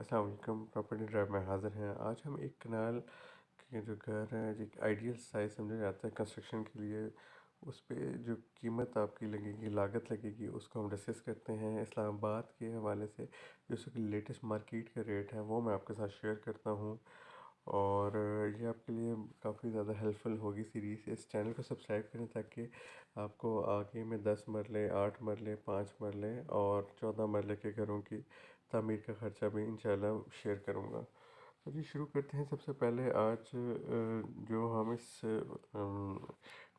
अस्सलाम वालेकुम। Property drive में हाज़िर हैं। आज हम एक कनाल के जो घर है, जो आइडियल साइज़ समझा जाता है कंस्ट्रक्शन के लिए, उस पे जो कीमत आपकी लगेगी, लागत लगेगी, उसको हम डिस्कस करते हैं इस्लामाबाद के हवाले से। जो उसकी लेटेस्ट मार्केट का रेट है वो मैं आपके साथ शेयर करता हूँ, और ये आपके लिए काफ़ी ज़्यादा हेल्पफुल होगी सीरीज़। इस चैनल को सब्सक्राइब करें ताकि आपको आगे में 10 मरले, 8 मरले, 5 मरले और 14 मरले के घरों की तामीर का ख़र्चा भी इंशाल्लाह शेयर करूँगा। तो जी शुरू करते हैं। सबसे पहले आज जो हम इस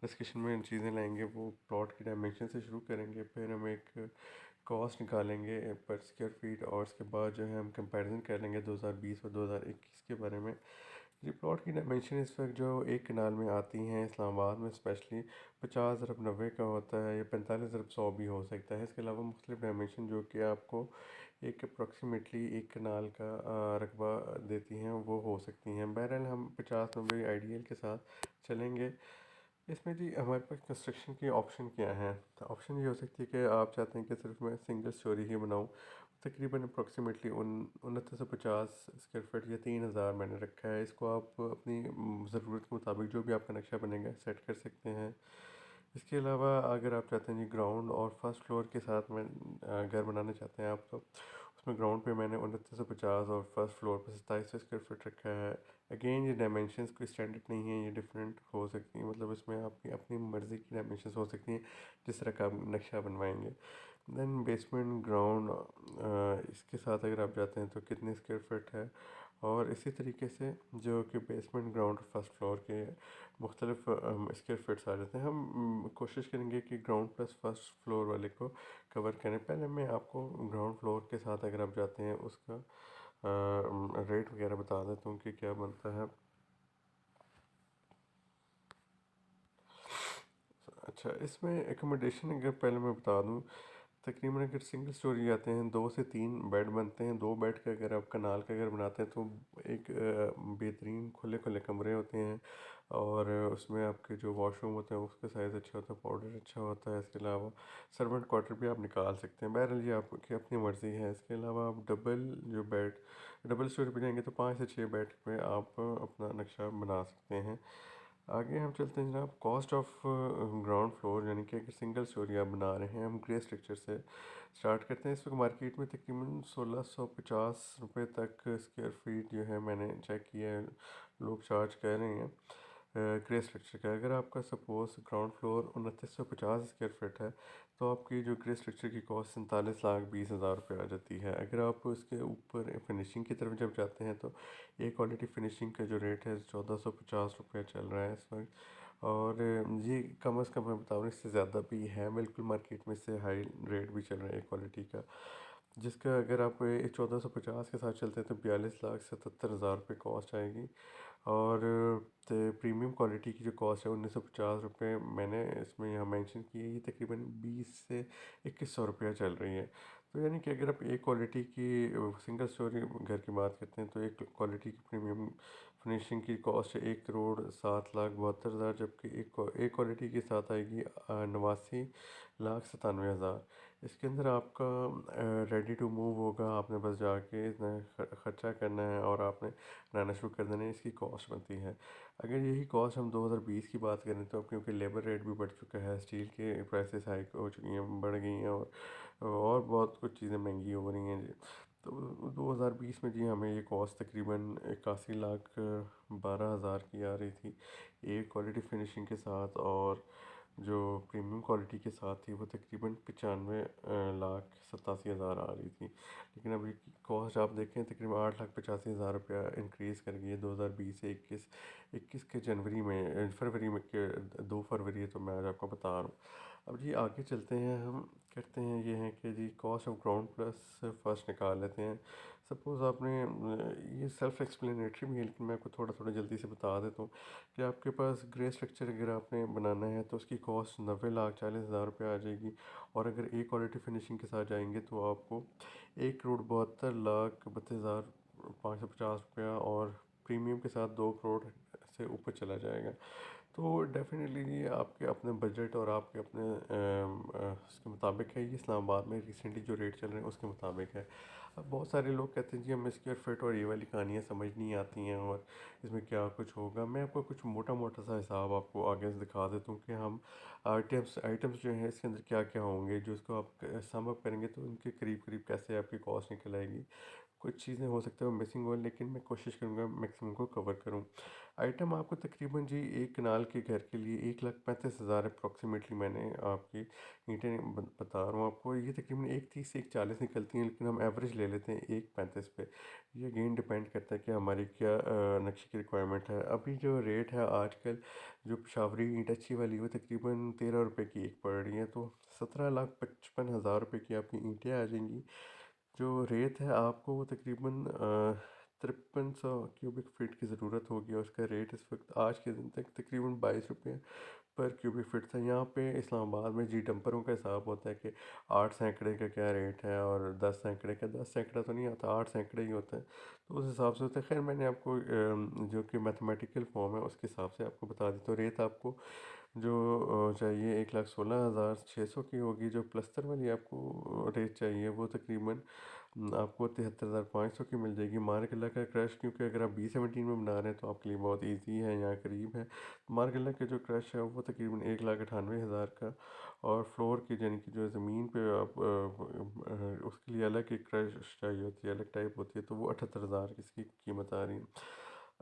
डिस्कशन में चीज़ें लाएंगे वो प्लॉट की डायमेंशन से शुरू करेंगे। फिर हम एक कॉस्ट निकालेंगे पर स्क्वायर फीट, और उसके बाद जो है हम कंपैरिजन कर लेंगे 2020 और 2021 के बारे में। जी प्लॉट की डायमेंशन इस वक्त जो एक कनाल में आती हैं इस्लामाबाद में स्पेशली 50 ज़रब 90 का होता है, या 45 ज़रब 100 भी हो सकता है। इसके अलावा मुख्तलिफ डायमेंशन जो कि आपको एक अप्रॉक्सीमेटली एक कनाल का रकबा देती हैं वो हो सकती हैं। बहरहाल हम 50 90 आइडियल के साथ चलेंगे। इसमें जी हमारे पास कंस्ट्रक्शन के ऑप्शन क्या हैं। तो ऑप्शन ये हो सकती है कि आप चाहते हैं कि सिर्फ मैं सिंगल स्टोरी ही बनाऊं। तकरीबन अप्रॉक्सीमेटली 2950 स्क्वायर फीट या 3000 मैंने रखा है। इसको आप अपनी ज़रूरत के मुताबिक जो भी आपका नक्शा बनेगा सेट कर सकते हैं। इसके अलावा अगर आप चाहते हैं जी ग्राउंड और फर्स्ट फ्लोर के साथ में घर बनाना चाहते हैं आप, तो उसमें ग्राउंड पे मैंने 2950 और फर्स्ट फ्लोर पे 2700 स्क्वायर फीट रखा है। अगेन ये डायमेंशंस कोई स्टैंडर्ड नहीं है, ये डिफरेंट हो सकती हैं, मतलब इसमें आपकी अपनी मर्ज़ी की डायमेंशंस हो सकती हैं जिस तरह का आप नक्शा बनवाएंगे। देन बेसमेंट ग्राउंड इसके साथ अगर आप जाते हैं तो कितने स्क्वायर फीट है, और इसी तरीके से जो कि बेसमेंट ग्राउंड फर्स्ट फ्लोर के मुख्तलिफ स्क्वायर फीट्स आ जाते हैं। हम कोशिश करेंगे कि ग्राउंड प्लस फर्स्ट फ्लोर वाले को कवर करें। पहले मैं आपको ग्राउंड फ्लोर के साथ अगर आप जाते हैं उसका रेट वगैरह बता देता हूँ कि क्या बनता है। अच्छा, इसमें एकोमोडेशन अगर पहले मैं बता दूं, तकरीबन अगर सिंगल स्टोरी आते हैं 2 से 3 बेड बनते हैं। 2 बेड का अगर आप कनाल का अगर बनाते हैं तो एक बेहतरीन खुले खुले कमरे होते हैं, और उसमें आपके जो वॉशरूम होते हैं उसका साइज़ अच्छा होता है, पाउडर अच्छा होता है। इसके अलावा सर्वेंट क्वार्टर भी आप निकाल सकते हैं। बहरहाल ये आपकी अपनी मर्ज़ी है। इसके अलावा आप डबल स्टोरी पे जाएंगे तो 5 से 6 बेड पे आप अपना नक्शा बना सकते हैं। आगे हम चलते हैं जनाब, कॉस्ट ऑफ ग्राउंड फ्लोर, यानी कि अगर सिंगल स्टोरी आप बना रहे हैं। हम ग्रे स्ट्रक्चर से स्टार्ट करते हैं। इस वक्त मार्केट में तकरीबन 1650 रुपये तक स्क्वायर फीट जो है मैंने चेक किया है, लोग चार्ज कर रहे हैं ग्रे स्ट्रक्चर का। अगर आपका suppose ground floor 2950 square feet है, तो आपकी जो ग्रे स्ट्रक्चर की कॉस्ट 47,20,000 रुपये आ जाती है। अगर आप उसके ऊपर फिनिशिंग की तरफ जब जाते हैं तो ए क्वालिटी फिनिशिंग का जो रेट है 1450 रुपये चल रहा है इस वक्त। और ये कम अज़ कम मैं बता रहा हूँ, इससे ज़्यादा भी है बिल्कुल, मार्केट में इससे हाई रेट भी चल रहा है ए क्वालिटी का, जिसका अगर आप 1450 के साथ चलते हैं तो 42,77,000 रुपये कॉस्ट आएगी। और प्रीमियम क्वालिटी की जो कॉस्ट है 1950 रुपये मैंने इसमें यहाँ मेंशन की है। ये तकरीबन 20 से 2100 रुपया चल रही है। तो यानी कि अगर आप एक क्वालिटी की सिंगल स्टोरी घर की बात करते हैं तो एक क्वालिटी की प्रीमियम फिनिशिंग की कॉस्ट है 1,07,72,000, जबकि एक क्वालिटी के साथ आएगी 89,97,000। इसके अंदर आपका रेडी टू मूव होगा, आपने बस जाके इतना ख़र्चा करना है और आपने बनाना शुरू कर देना है। इसकी कॉस्ट बनती है। अगर यही कॉस्ट हम 2020 की बात करें तो अब क्योंकि लेबर रेट भी बढ़ चुका है, स्टील के प्राइसेस हाई हो चुकी हैं, बढ़ गई हैं, और बहुत कुछ चीज़ें महंगी हो रही हैं जी। तो 2020 में जी हमें ये कॉस्ट तकरीबन 81,12,000 की आ रही थी एक क्वालिटी फिनिशिंग के साथ, और जो प्रीमियम क्वालिटी के साथ थी वो तकरीबन 95,87,000 आ रही थी। लेकिन अभी कॉस्ट आप देखें तकरीबन 8,85,000 रुपया इंक्रीज़ कर गई है 2020 से 21 के जनवरी में, फरवरी में के 2 फरवरी है, तो मैं आज आपको बता रहा हूँ। अब जी आगे चलते हैं, हम करते हैं ये है कि जी cost of ground plus first निकाल लेते हैं। सपोज़ आपने ये सेल्फ एक्सप्लेनेटरी भी है, लेकिन मैं आपको थोड़ा थोड़ा जल्दी से बता देता हूँ कि आपके पास ग्रे स्ट्रक्चर अगर आपने बनाना है तो उसकी कॉस्ट 90,40,000 रुपये आ जाएगी। और अगर ए क्वालिटी फिनिशिंग के साथ जाएंगे तो आपको 1,72,72,550 रुपया, और प्रीमियम के साथ 2 करोड़ से ऊपर चला जाएगा। तो डेफिनेटली ये आपके अपने बजट और आपके अपने उसके मुताबिक है। ये इस्लामाबाद में रिसेंटली जो रेट चल रहे हैं उसके मुताबिक है। अब बहुत सारे लोग कहते हैं जी हमें स्क्वायर फिट और ये वाली कहानियाँ समझ नहीं आती हैं और इसमें क्या कुछ होगा। मैं आपको कुछ मोटा मोटा सा हिसाब आपको आगे से दिखा देता हूँ कि हम आइटम्स जो हैं इसके अंदर क्या क्या होंगे, जो इसको आप सम अप करेंगे तो उनके करीब करीब कैसे आपकी कॉस्ट निकल आएगी। कुछ चीज़ें हो सकता है वो मिसिंग हो, लेकिन मैं कोशिश करूँगा मैक्सिमम को कवर करूँ। आइटम आपको तकरीबन जी एक कनाल के घर के लिए 1,35,000 अप्रॉक्सीमेटली मैंने आपकी ईंटें बता रहा हूँ आपको। ये तकरीबन 1,30 से 1,40 निकलती हैं, लेकिन हम एवरेज ले लेते हैं 1,35 पे। ये अगेन डिपेंड करता है कि हमारी क्या नक्शे की रिक्वायरमेंट है। अभी जो रेट है आजकल, जो पेशावरी ईंट अच्छी वाली वो तकरीबन 13 रुपये की एक पड़ रही है, तो 17,55,000 रुपये की आपकी ईंटें आ जाएंगी। जो रेत है आपको वो तकरीबन 5300 क्यूबिक फीट की ज़रूरत होगी, और उसका रेट इस वक्त आज के दिन तक तकरीबन 22 रुपये पर क्यूबिक फीट था। यहाँ पे इस्लामाबाद में जी डंपरों का हिसाब होता है कि 8 सैकड़े का क्या रेट है और 10 सैकड़े का। 10 सैकड़ा तो नहीं आता, 8 सैकड़े ही होता है, तो उस हिसाब से होता है। खैर मैंने आपको जो कि मैथमेटिकल फॉर्म है उसके हिसाब से आपको बता दी। तो रेत आपको जो चाहिए 1,16,600 की होगी। जो प्लस्तर वाली आपको रेत चाहिए वो तकरीबन आपको 73,500 की मिल जाएगी। मार्कला का क्रश, क्योंकि अगर आप B17 में बना रहे हैं तो आपके लिए बहुत इजी है, यहाँ करीब है। मार्कला का जो क्रश है वो तकरीबन 1,98,000 का। और फ्लोर की यानी कि जो ज़मीन पे आप उसके लिए अलग एक क्रश चाहिए होती है, अलग टाइप होती है, तो वो 78,000 की इसकी कीमत आ रही है।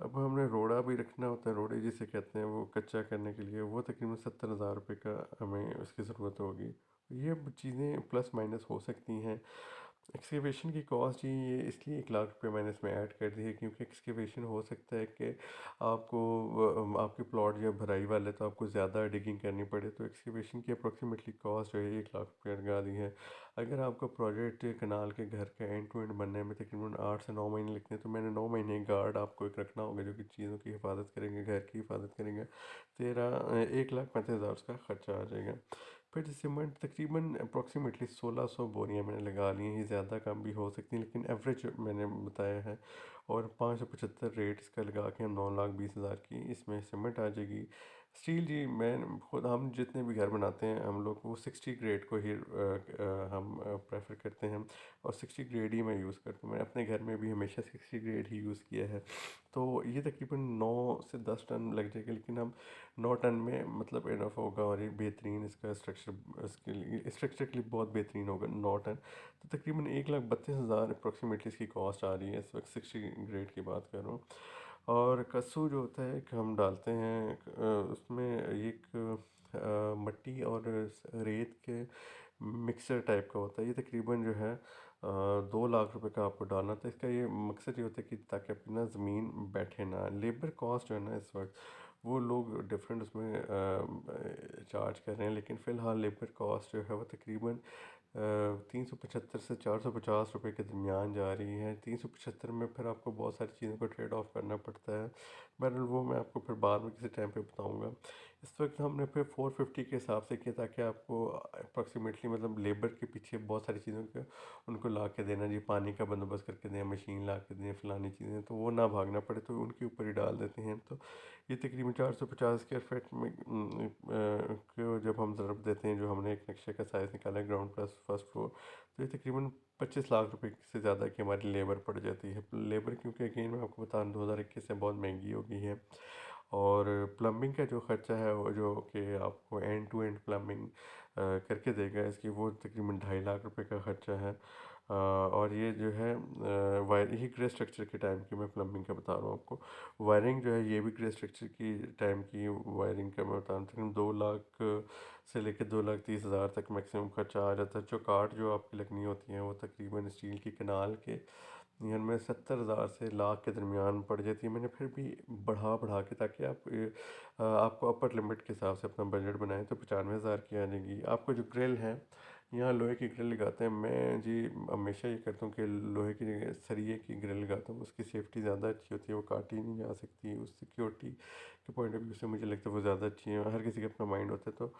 अब हमने रोड़ा भी रखना होता है, रोड़े जिसे कहते हैं, वो कच्चा करने के लिए वो तकरीबन 70,000 रुपये का हमें उसकी ज़रूरत होगी। ये चीज़ें प्लस माइनस हो सकती हैं। एक्सकेवेशन की कॉस्ट ही ये इसलिए 1,00,000 रुपये मैंने इसमें ऐड कर दी है, क्योंकि एक्सकेवेशन हो सकता है कि आपको आपके प्लॉट जब भराई वाले तो आपको ज़्यादा डिगिंग करनी पड़े, तो एक्सकेवेशन की अप्रोक्सीमेटली कॉस्ट जो है 1,00,000 रुपये लगा दी है। अगर आपका प्रोजेक्ट कनाल के घर का एंड टू एंड बनने में तकरीबन 8 से 9 महीने लगते हैं, तो मैंने 9 महीने गार्ड आपको एक रखना होगा जो कि चीज़ों की हिफाजत करेंगे, घर की हिफाजत करेंगे। 1,35,000 उसका ख़र्चा आ जाएगा। फिर सीमेंट तकरीबन अप्रॉक्सीमेटली 1,600 बोरियाँ मैंने लगा ली हैं। ये ज़्यादा कम भी हो सकती हैं, लेकिन एवरेज मैंने बताया है। और 575 रेट इसका लगा के हम 9,20,000 की इसमें सीमेंट आ जाएगी। स्टील जी मैं खुद, हम जितने भी घर बनाते हैं हम लोग वो 60 ग्रेड को ही हम प्रेफर करते हैं, और 60 ग्रेड ही मैं यूज़ करता हूँ। मैं अपने घर में भी हमेशा 60 ग्रेड ही यूज़ किया है। तो ये तकरीबन 9 से 10 टन लग जाएगा, लेकिन हम 9 टन में मतलब इनफ होगा, और ये बेहतरीन इसका स्ट्रक्चर, इसके लिए स्ट्रक्चर के लिए बहुत बेहतरीन होगा 9 टन। तो तकरीबन 1,32,000 अप्रॉक्सीमेटली इसकी कॉस्ट आ रही है इस वक्त, 60 ग्रेड की बात कर रहा हूँ। और कस्सू जो होता है कि हम डालते हैं उसमें एक मट्टी और रेत के मिक्सर टाइप का होता है। ये तकरीबन जो है 2 लाख रुपए का आपको डालना था। इसका ये मकसद ये होता है कि ताकि अपनी ना ज़मीन बैठे ना। लेबर कॉस्ट जो है ना इस वक्त वो लोग डिफरेंट उसमें चार्ज कर रहे हैं, लेकिन फ़िलहाल लेबर कॉस्ट जो है वो तकरीबन 375 से 450 रुपये के दरमियान जा रही है। 375 में फिर आपको बहुत सारी चीज़ों को ट्रेड ऑफ करना पड़ता है। बहरहाल वो मैं आपको फिर बाद में किसी टाइम पे बताऊंगा। इस वक्त हमने फिर 450 के हिसाब से किया, ताकि आपको अप्रॉक्सीमेटली मतलब लेबर के पीछे बहुत सारी चीज़ों के उनको ला के देना जी, पानी का बंदोबस्त करके दें, मशीन ला के दें, फलानी चीज़ें, तो वो ना भागना पड़े, तो उनके ऊपर ही डाल देते हैं। तो ये तकरीबन 450 स्क्वायर फीट में को जब हम ज़रब देते हैं, जो हमने एक नक्शे का साइज़ निकाला है ग्राउंड प्लस फर्स्ट फ्लोर, तो ये तकरीबन 25 लाख रुपए से ज़्यादा की हमारी लेबर पड़ जाती है। लेबर क्योंकि अगेन मैं आपको बता रहा हूँ 2021 से बहुत महंगी हो गई है। और प्लम्बिंग का जो ख़र्चा है वो जो कि आपको एंड टू एंड प्लम्बिंग करके देगा इसकी, वो तकरीबन 2.5 लाख रुपए का ख़र्चा है। और ये जो है वायर, यही ग्रे स्ट्रक्चर के टाइम की मैं प्लम्बिंग का बता रहा हूँ आपको। वायरिंग जो है ये भी ग्रे स्ट्रक्चर की टाइम की वायरिंग का मैं बता रहा हूँ, तकरीबन 2 लाख से लेकर 2,30,000 तक मैक्सिमम खर्चा आ जाता है। जो काट जो आपकी लगनी होती हैं वो तकरीबन स्टील की कनाल के इनमें 70,000 से लाख के दरमियान पड़ जाती है। मैंने फिर भी बढ़ा बढ़ा के, ताकि आप आपको अपर लिमिट के हिसाब से अपना बजट बनाएं, तो 95,000 की आ जाएगी। आपको जो ग्रिल है, यहाँ लोहे की ग्रिल लगाते हैं। मैं जी हमेशा ये करता हूँ कि लोहे की जगह सरिये की ग्रिल लगाता हूँ, उसकी सेफ्टी ज़्यादा अच्छी होती है, वो काटी नहीं जा सकती। उस सिक्योरिटी के पॉइंट ऑफ व्यू से मुझे लगता है वो ज़्यादा अच्छी है। हर किसी का अपना माइंड होता है। तो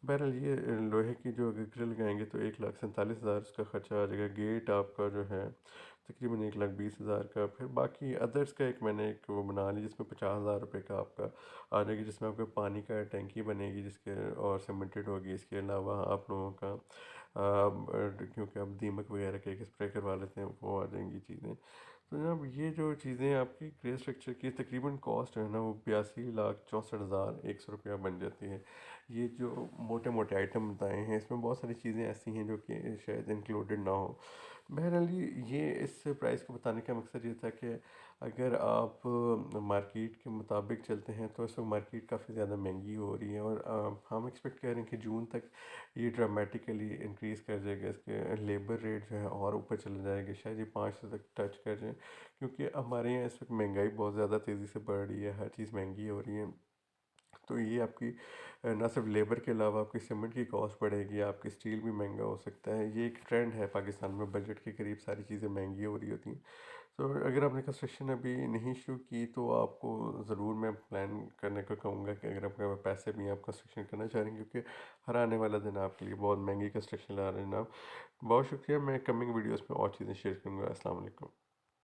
बहरहाल ये लोहे की जो अगर ग्रिल लगाएंगे तो 1,47,000 उसका ख़र्चा आ जाएगा। गेट आपका जो है तकरीबन 1,20,000 का। फिर बाकी अदर्स का एक मैंने एक वो बना ली जिसमें 50,000 रुपये का आपका आ जाएगी, जिसमें आपको पानी का टैंकी बनेगी जिसके और सीमेंटेड होगी। इसके अलावा आप लोगों का क्योंकि आप दीमक वगैरह के एक स्प्रे करवा लेते हैं, वो आ जाएंगी चीज़ें। तो जनाब ये जो चीज़ें आपकी ग्रे स्ट्रक्चर की तकरीबन कॉस्ट जो है ना वो 82,64,100 रुपया बन जाती है। ये जो मोटे मोटे आइटम बताए हैं इसमें बहुत सारी चीज़ें ऐसी हैं जो कि शायद इंक्लूडेड ना हो। बहरहाल ये इस प्राइस को बताने का मकसद ये था कि अगर आप मार्केट के मुताबिक चलते हैं तो इस वक्त मार्केट काफ़ी ज़्यादा महंगी हो रही है, और हम एक्सपेक्ट कर रहे हैं कि जून तक ये ड्रामेटिकली इंक्रीज़ कर जाएगा। इसके लेबर रेट जो है और ऊपर चले जाएगा, शायद ये 500 तक टच कर जाए, क्योंकि हमारे यहाँ इस वक्त महंगाई बहुत ज़्यादा तेज़ी से बढ़ रही है, हर चीज़ महंगी हो रही है। तो ये आपकी ना सिर्फ लेबर के अलावा आपकी सीमेंट की कॉस्ट बढ़ेगी, आपकी स्टील भी महंगा हो सकता है। ये एक ट्रेंड है पाकिस्तान में, बजट के करीब सारी चीज़ें महंगी हो रही होती हैं। तो अगर आपने कंस्ट्रक्शन अभी नहीं शुरू की तो आपको ज़रूर मैं प्लान करने को कहूँगा कि अगर आपके पास पैसे भी हैं, आप कंस्ट्रक्शन करना चाह रहे हैं, क्योंकि हर आने वाला दिन आपके लिए बहुत महंगी कंस्ट्रक्शन ला रहे हैं आप। बहुत शुक्रिया, मैं कमिंग वीडियोज़ में और चीज़ें शेयर करूँगा। अस्सलाम वालेकुम।